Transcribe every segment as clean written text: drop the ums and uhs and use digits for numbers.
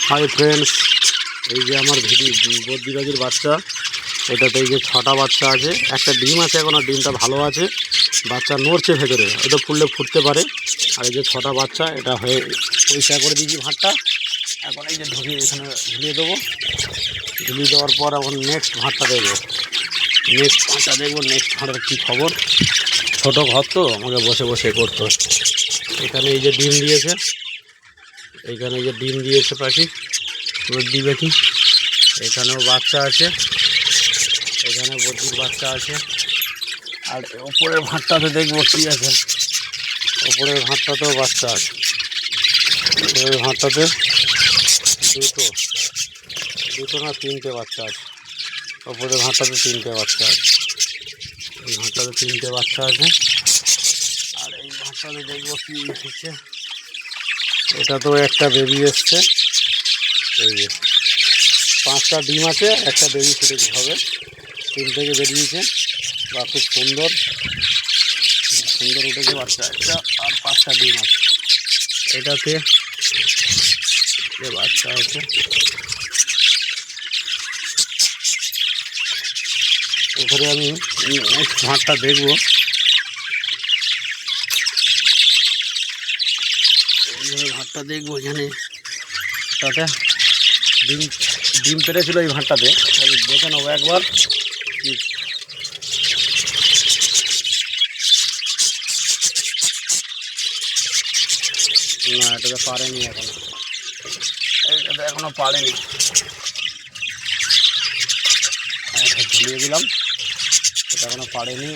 Hi friends, এই যে আমার বদ্রিবাজির বাচ্চা, এটাতে এই যে 6টা বাচ্চা আছে। একটা ডিম আছে এখনো, ডিমটা ভালো আছে, বাচ্চা নড়ছে ভেতরে, এটা ফুললে ফুটতে পারে। আর এই যে 6টা বাচ্চা, এটা হয়ে পরিষ্কার করে দিয়েছি ভাতটা। এখন এই যে এখানে ঝুলিয়ে দেবো। ঝুলিয়ে দেওয়ার পর এখন নেক্সট ভাতটা দেখবো, নেক্সট ভাঁড়ের কী খবর। ছোটো ঘর তো, আমাকে বসে বসে করতে হয়। এখানে এই যে ডিম দিয়েছে, এইখানে যে ডিম দিয়েছে পাখি, বদ্রি পাখি। এখানেও বাচ্চা আছে, এখানে বদ্রির বাচ্চা আছে। আর ওপরের ভাতটাতে দেখবো কী আছে। ওপরের ভাতটাতেও বাচ্চা আছে। ওপরের ভাতটাতে দুটো না 3টে বাচ্চা আছে। ওপরের ভাতটাতে 3টে বাচ্চা আছে। এই ভাতটাতে 3টে বাচ্চা আছে। আর এই ভাতটাতে দেখবো কী এসেছে। এটা তো একটা বেবি এসছে। এই যে 5টা ডিম আছে, একটা বেবি ফুটেছে হবে। 3 থেকে বেরিয়েছে বা খুব সুন্দর উঠেছে বাচ্চা একটা। আর 5টা ডিম আছে। এটাতে যে বাচ্চা আছে, এখানে আমি নেক্সট ভাতটা দেখবো। এইভাবে ভাতটা দেখবো। এখানে তাতে ডিম পেরেছিল এই ভাতটাতে, দেখে নেবো একবার। না, এটাতে পারেনি এখনো পারেনি। এটা ঝুলিয়ে দিলাম, এটা এখনো পারেনি।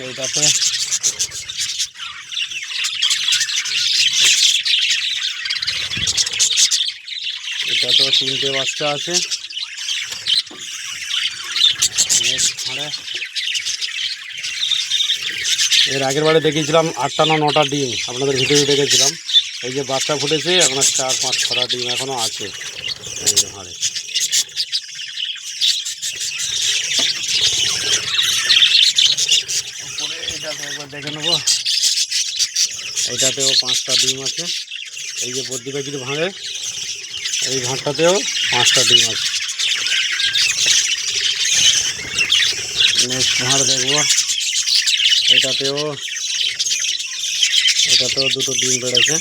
এটাতেও 3টে বাচ্চা আছে। এর আগের বারে দেখিয়েছিলাম 8টা না 9টা ডিম, আপনাদের ভিডিও দেখেছিলাম। এই যে বাচ্চা ফুটেছে, এখন 4, 5, 6টা ডিম এখনও আছে এই যে হাড়ে। উপরে এটাতে একবার দেখে নেবো। এইটাতেও 5টা ডিম আছে। এই যে বদ্রি পাখির ভাঁড়ে, এই ভাঁড়টাতেও 5টা ডিম আছে। নেক্সট ভাঁড় দেখবো। এটাতেও 2টো ডিম বেড়েছে।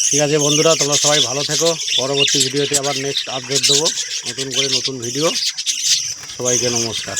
ঠিক আছে বন্ধুরা, তোমরা সবাই ভালো থেকো। পরবর্তী ভিডিওতে আবার নেক্সট আপডেট দেবো, নতুন ভিডিও। সবাইকে নমস্কার।